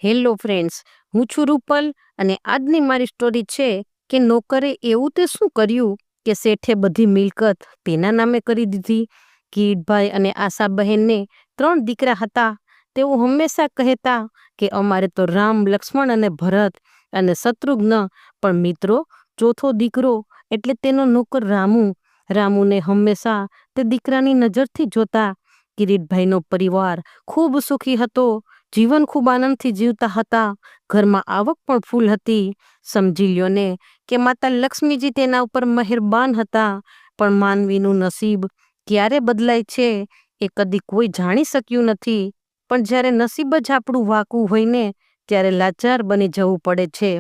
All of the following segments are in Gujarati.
હેલો ફ્રેન્ડ્સ, હું છું રૂપલ અને આજની મારી સ્ટોરી છે કે નોકરે એવું તે શું કર્યું કે શેઠે બધી મિલકત તેના નામે કરી દીધી. કિરીટભાઈ અને આશાબહેનને 3 દીકરા હતા. તેઓ હંમેશા કહેતા કે અમારે તો રામ, લક્ષ્મણ અને ભરત અને શત્રુઘ્ન, પણ મિત્રો ચોથો દીકરો એટલે તેનો નોકર રામુ. રામુને હંમેશા તે દીકરાની નજરથી જોતા. કિરીટભાઈનો પરિવાર ખૂબ સુખી હતો. જીવન ખૂબ આનંદથી જીવતા હતા. ઘરમાં આવક પણ ફૂલ હતી. સમજી લ્યો ને કે માતા લક્ષ્મીજી તેના ઉપર મહેરબાન હતા. પણ માનવીનું નસીબ ક્યારે બદલાય છે એ કદી કોઈ જાણી શક્યું નથી. પણ જ્યારે નસીબ જ આપણું વાંકું હોય ને ત્યારે લાચાર બની જવું પડે છે.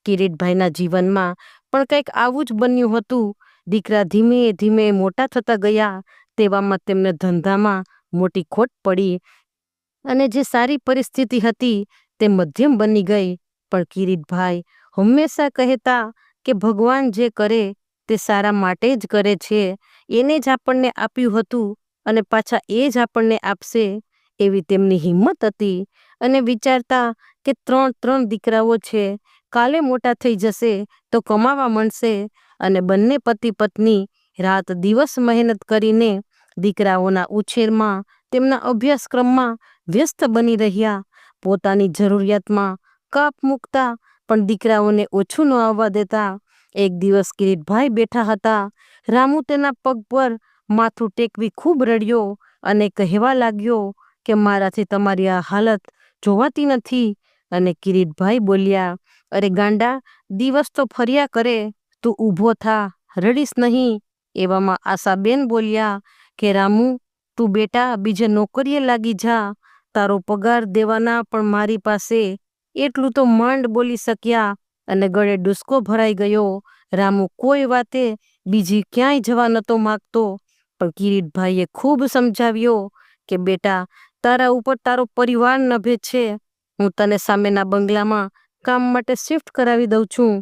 કિરીટભાઈના જીવનમાં પણ કંઈક આવું જ બન્યું હતું. દીકરા ધીમે ધીમે મોટા થતા ગયા. તેવામાં તેમને ધંધામાં મોટી ખોટ પડી અને જે સારી પરિસ્થિતિ હતી તે મધ્યમ બની ગઈ. પણ કિરીટભાઈ હંમેશા કહેતા કે ભગવાન જે કરે તે સારા માટે જ કરે છે. એને જ આપણને આપ્યું હતું અને પાછા એ જ આપણને આપશે, એવી તેમની હિંમત હતી. અને વિચારતા કે 3 દીકરાઓ છે, કાલે મોટા થઈ જશે તો કમાવા માંડશે. અને બંને પતિ પત્ની રાત દિવસ મહેનત કરીને દીકરાઓના ઉછેરમાં, તેમના અભ્યાસક્રમમાં વ્યસ્ત બની રહ્યા. પોતાની જરૂરિયાતમાં કાપ મૂકતા, પણ દીકરાઓને ઓછું ન આવવા દેતા. એક દિવસ કિરીટભાઈ બેઠા હતા. રામુ તેના પગ પર માથું ટેકવી ખૂબ રડ્યો અને કહેવા લાગ્યો કે મારાથી તમારી આ હાલત જોવાતી નથી. અને કિરીટભાઈ બોલ્યા, અરે ગાંડા, દિવસ તો ફર્યા કરે, તું ઊભો થા, રડીશ નહીં. એવામાં આશાબેન બોલ્યા કે રામુ, તું બેટા બીજે નોકરીએ લાગી જા. તારો પગાર દેવાના પણ મારી પાસે. એટલું તો માંડ બોલી શક્યા અને ગળે ડૂસકો ભરાઈ ગયો. રામુ કોઈ વાતે બીજી ક્યાંય જવા નહોતો માગતો. પણ કિરીટભાઈએ ખૂબ સમજાવ્યો કે બેટા, તારા ઉપર તારો પરિવાર નભે છે. હું તને સામેના બંગલામાં કામ માટે શિફ્ટ કરાવી દઉં છું.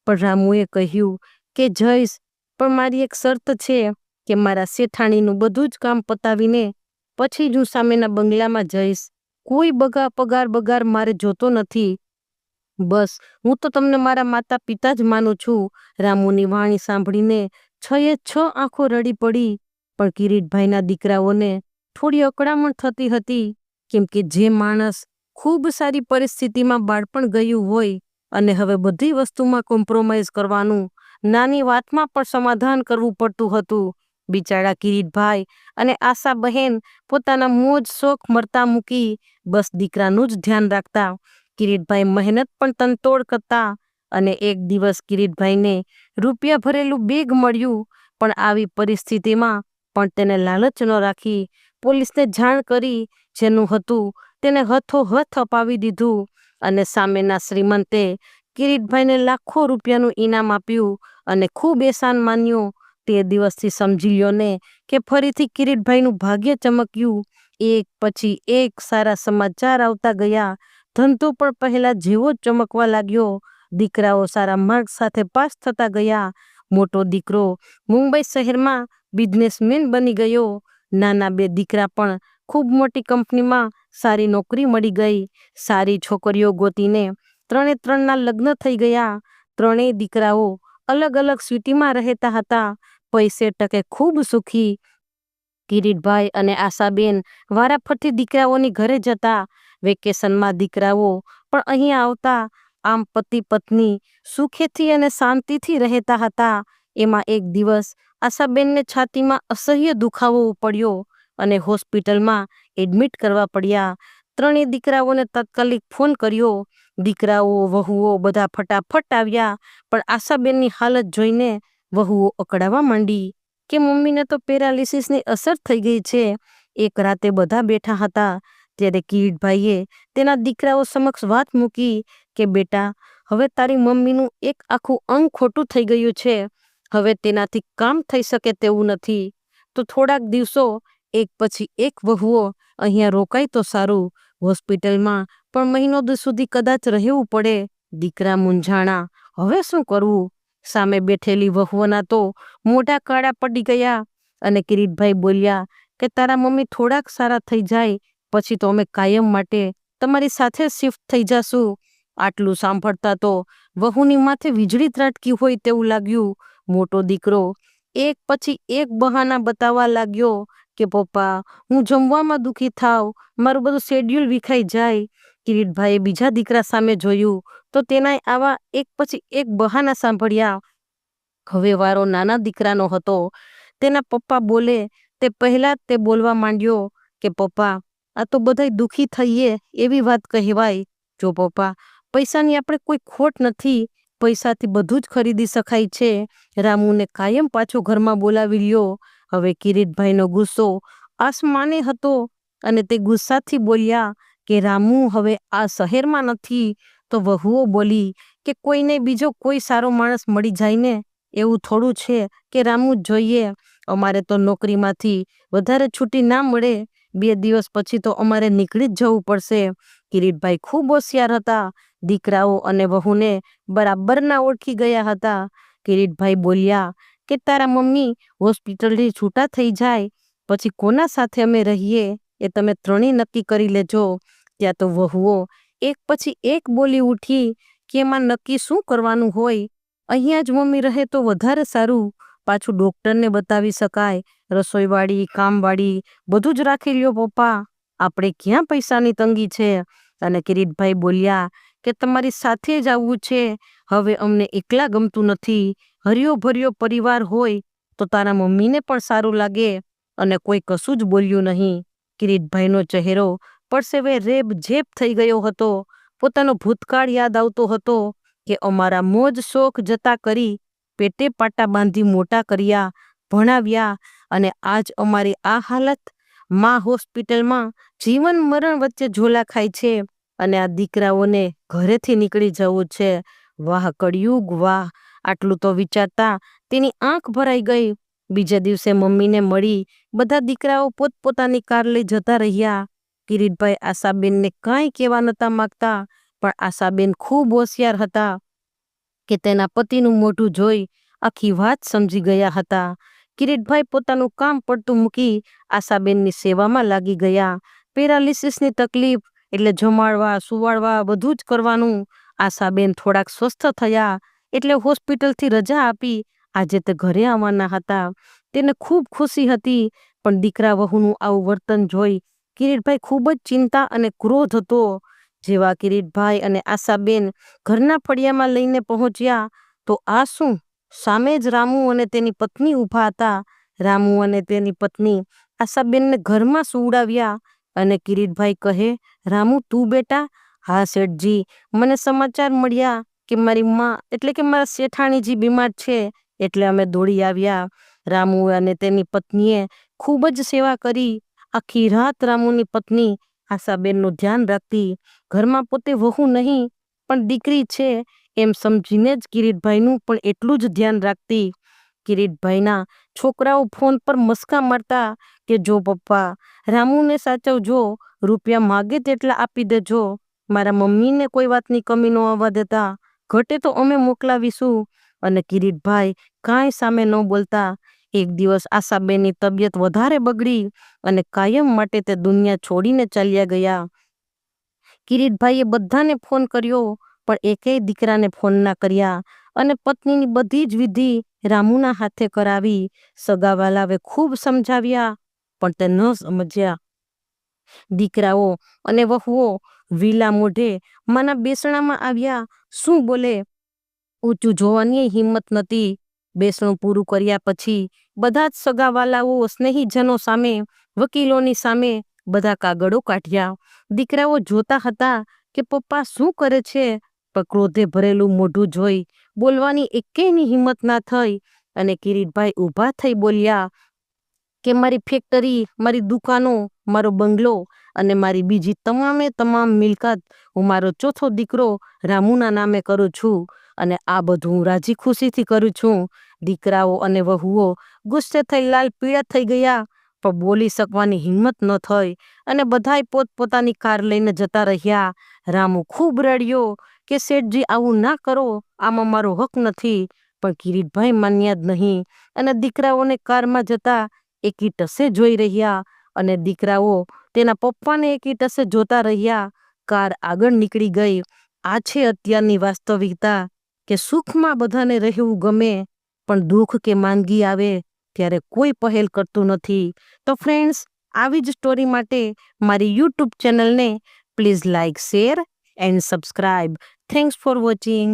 પણ રામુએ કહ્યું કે જઈશ, પણ મારી એક શરત છે કે મારા શેઠાણીનું બધું જ કામ પતાવીને પછી જ હું સામેના બંગલામાં જઈશ. કોઈ પગાર મારે જોતો નથી. બસ હું તો તમને મારા માતા પિતા જ માનું છું. રામુની વાણી સાંભળીને 6 આંખો રડી પડી. પણ કિરીટભાઈના દીકરાઓને થોડી અકળામણ થતી હતી. કેમ કે જે માણસ ખૂબ સારી પરિસ્થિતિમાં બાળપણ ગયું હોય અને હવે બધી વસ્તુમાં કોમ્પ્રોમાઇઝ કરવાનું, નાની વાતમાં પણ સમાધાન કરવું પડતું હતું. બિચારા કિરીટભાઈ અને આશાબહેન પોતાના મોજ શોખ મરતા મૂકી બસ દીકરાનું જ ધ્યાન રાખતા. કિરીટભાઈ મહેનત પણ તનતોડ કરતા. અને એક દિવસ કિરીટભાઈને રૂપિયા ભરેલું બેગ મળ્યું. પણ આવી પરિસ્થિતિમાં પણ તેને લાલચ ન રાખી. પોલીસને જાણ કરી. જેનું હતું તેને હથોહથ અપાવી દીધું. અને સામેના શ્રીમંતે કિરીટભાઈને લાખો રૂપિયાનું ઇનામ આપ્યું અને ખૂબ એહસાન માન્યું. તે દિવસથી સમજી લ્યો ને કે ફરીથી કિરીટભાઈનું ભાગ્ય ચમક્યું. એક પછી એક સારા સમાચાર આવતા ગયા. ધંધો પણ પહેલા જેવો જ ચમકવા લાગ્યો. દીકરાઓ સારા માર્ક સાથે પાસ થતા ગયા. મોટો દીકરો મુંબઈ શહેરમાં બિઝનેસમેન બની ગયો. નાના 2 દીકરા પણ ખૂબ મોટી કંપનીમાં સારી નોકરી મળી ગઈ. સારી છોકરીઓ ગોતીને 3ના લગ્ન થઈ ગયા. 3 દીકરાઓ અલગ અલગ સિટીમાં રહેતા હતા. પૈસે ટકે ખૂબ સુખી. કિરીટભાઈ અને આશાબેન વારાફરતી દીકરાઓની ઘરે જતા. વેકેશનમાં દીકરાઓ પણ અહીંયા આવતા. આમ પતિ પત્ની સુખેથી અને શાંતિથી રહેતા હતા. એમાં એક દિવસ આશાબેનને છાતીમાં અસહ્ય દુખાવો પડ્યો અને હોસ્પિટલમાં એડમિટ કરવા પડ્યા. 3 દીકરાઓને તાત્કાલિક ફોન કર્યો. દીકરાઓ વહુઓ બધા ફટાફટ આવ્યા. પણ આશાબેનની હાલત જોઈને વહુઓ અકળાવા માંડી કે મમ્મીને તો પેરાલિસિસની અસર થઈ ગઈ છે. એક રાતે બધા બેઠા હતા ત્યારે કિરીટભાઈએ તેના દીકરાઓ સમક્ષ વાત મૂકી કે બેટા, હવે તારી મમ્મીનું એક આખું અંગ ખોટું થઈ ગયું છે. હવે તેનાથી કામ થઈ શકે તેવું નથી. તો થોડાક દિવસો એક પછી એક વહુઓ અહીંયા રોકાય તો સારું. હોસ્પિટલમાં પણ મહિનો સુધી કદાચ રહેવું પડે. દીકરા મૂંઝાણા, હવે શું કરવું? સામે બેઠેલી વહુઓના તો મોઢા કાળા પડી ગયા. અને કિરીટભાઈ બોલ્યા કે તારા મમ્મી થોડાક સારા થઈ જાય પછી તો અમે કાયમ માટે તમારી સાથે શિફ્ટ થઈ જાશું. આટલું સાંભળતા તો વહુની માથે વીજળી ત્રાટકી હોય તેવું લાગ્યું. મોટો દીકરો એક પછી એક બહાના બતાવવા લાગ્યો કે પપ્પા, હું જમવામાં દુઃખી થાવ, મારું બધું શેડ્યુલ વિખાઈ જાય. કિરીટભાઈએ બીજા દીકરા સામે જોયું તો તેનાય આવા એક પછી એક બહાના સાંભળ્યા. હવે વારો નાના દીકરાનો હતો. તેના પપ્પા બોલે તે પહેલા તે બોલવા માંડ્યો કે પપ્પા, આ તો બધાય દુઃખી થઈએ એવી વાત કહેવાય. જો પપ્પા, પૈસાની આપણે કોઈ ખોટ નથી, પૈસાથી બધું જ ખરીદી શકાય છે. રામુને કાયમ પાછો ઘરમાં બોલાવી લ્યો. હવે કિરીટભાઈનો ગુસ્સો આસમાને હતો અને તે ગુસ્સાથી બોલ્યા કે રામુ હવે આ શહેરમાં નથી. તો વહુઓ બોલી કે કોઈને બીજો કોઈ સારો માણસ મળી જાય ને, એવું થોડું છે કે રામુ જ જોઈએ. અમારે તો નોકરીમાંથી વધારે છૂટી ના મળે. 2 દિવસ પછી તો અમારે નીકળી જ જવું પડશે. કિરીટભાઈ ખૂબ હોશિયાર હતા. દીકરાઓ અને વહુને બરાબરના ઓળખી ગયા હતા. કિરીટભાઈ બોલ્યા કે તારા મમ્મી હોસ્પિટલથી છૂટા થઈ જાય પછી કોના સાથે અમે રહીએ એ તમે ત્રણેય નક્કી કરી લેજો. ત્યાં તો વહુઓ એક પછી એક બોલી ઉઠી કે એમાં નક્કી શું કરવાનું હોય, અહીંયા જ મમ્મી રહે તો વધારે સારું. પાછું ડૉક્ટરને બતાવી શકાય, રસોઈવાળી, કામવાળી બધું જ રાખી લ્યો પપ્પા, આપણે ક્યાં પૈસાની તંગી છે. અને કિરીટભાઈ બોલ્યા કે તમારી સાથે જ આવવું છે. હવે અમને એકલા ગમતું નથી. હર્યો ભર્યો પરિવાર હોય તો તારા મમ્મીને પણ સારું લાગે. અને કોઈ કશું જ બોલ્યું નહીં. કિરીટભાઈનો ચહેરો પરસેવે રેબ ઝેબ થઈ ગયો હતો. પોતાનો ભૂતકાળ યાદ આવતો હતો કે અમારા મોજ શોખ જતા કરી, પેટે પાટા બાંધી મોટા કર્યા, ભણાવ્યા, અને આજ અમારી આ હાલત. માં હોસ્પિટલમાં જીવન મરણ વચ્ચે ઝોલા ખાય છે અને આ દીકરાઓને ઘરેથી નીકળી જવું છે. વાહ કળિયુગ વાહ! આટલું તો વિચારતા તેની આંખ ભરાઈ ગઈ. બીજા દિવસે મમ્મીને મળી બધા દીકરાઓ પોતપોતાની કાર લઈ જતા રહ્યા. કિરીટભાઈ આશાબેનને કાંઈ કહેવા નહોતા માગતા, પણ આશાબેન ખૂબ હોશિયાર હતા કે તેના પતિનું મોઢું જોઈ આખી વાત સમજી ગયા હતા. કિરીટભાઈ પોતાનું કામ પડતું મૂકી આશાબેનની સેવામાં લાગી ગયા. પેરાલિસિસની તકલીફ એટલે જમાડવા, સુવાડવા બધું જ કરવાનું. આશાબેન થોડાક સ્વસ્થ થયા એટલે હોસ્પિટલથી રજા આપી આજે તે ઘરે આવવાના હતા. તેને ખૂબ ખુશી હતી, પણ દીકરા વહુનું આવું વર્તન જોઈ કિરીટભાઈ ખૂબ જ ચિંતા અને ક્રોધ હતો. જેવા કિરીટભાઈ અને આશાબેન ઘરના ફળિયામાં લઈને પહોંચ્યા તો આ શું, સામે જ રામુ અને તેની પત્ની ઊભા હતા. રામુ અને તેની પત્ની આશાબેનને ઘરમાં સુવડાવ્યા અને કિરીટભાઈ કહે, રામુ તું બેટા? હા શેઠજી, મને સમાચાર મળ્યા કે મારી માં એટલે કે મારા શેઠાણીજી બીમાર છે એટલે અમે દોડી આવ્યા. રામુ અને તેની પત્નીએ ખૂબ જ સેવા કરી. આખી રાત રામુની પત્ની આશાબેનનું ધ્યાન રાખતી. ઘરમાં પોતે વહુ નહીં પણ દીકરી છે એમ સમજીને જ કિરીટભાઈનું પણ એટલું જ ધ્યાન રાખતી. કિરીટભાઈના છોકરાઓ ફોન પર મસ્કા મારતા કે જો પપ્પા, રામુને સાચવજો, રૂપિયા માગે તેટલા આપી દેજો, મારા મમ્મીને કોઈ વાતની કમી ન આવવા દેતા, ઘટે તો અમે મોકલાવીશું. અને કિરીટભાઈ કાંઈ સામે ન બોલતા. એક દિવસ આશાબેનની તબિયત વધારે બગડી અને કાયમ માટે તે દુનિયા છોડીને ચાલ્યા ગયા. કિરીટભાઈએ બધાને ફોન કર્યો પણ એકેય દીકરાને ફોન ના કર્યા અને પત્નીની બધી જ વિધિ રામુના હાથે કરાવી. સગાવાલાએ ખૂબ સમજાવ્યા પણ તે ન સમજ્યા. દીકરાઓ અને વહુઓ વિલા મોઢે માના બેસણામાં આવ્યા. શું બોલે ઊંચું જોવાની હિંમત નથી. બેસણું પૂરું કર્યા પછી બધા જ સગાવાલાઓ સ્નેહીજનો સામે, વકીલોની સામે બધા કાગળો કાઢ્યા. દીકરાઓ જોતા હતા કે પપ્પા શું કરે છે, પણ ક્રોધે ભરેલું મોઢું જોઈ બોલવાની એકેયની હિંમત ના થઈ. અને કિરીટભાઈ ઊભા થઈ બોલ્યા કે મારી ફેક્ટરી, મારી દુકાનો, મારો બંગલો અને મારી બીજી તમામ મિલકત હું મારો ચોથો દીકરો રામુના નામે કરું છું અને આ બધું હું રાજી ખુશીથી કરું છું. દીકરાઓ અને વહુઓ ગુસ્સે થઈ લાલ પીળા થઈ ગયા પણ બોલી શકવાની હિંમત ન થઈ અને બધાય પોતપોતાની કાર લઈને જતા રહ્યા. રામુ ખૂબ રડ્યો કે શેઠજી આવું ના કરો, આમાં મારો હક નથી. પણ કિરીટભાઈ માન્યા જ નહીં અને દીકરાઓને કારમાં જતા એકી ટસે જોઈ રહ્યા અને દીકરાઓ તેના પપ્પાને એકી ટસે જોતા રહ્યા. કાર આગળ નીકળી ગઈ. આ છે અત્યારની વાસ્તવિકતા કે સુખમાં બધાને રહેવું ગમે, પણ દુઃખ કે માંદગી આવે ત્યારે કોઈ પહેલ કરતું નથી. તો ફ્રેન્ડ્સ, આવી જ સ્ટોરી માટે મારી યુટ્યુબ ચેનલને please like, share and subscribe. Thanks for watching.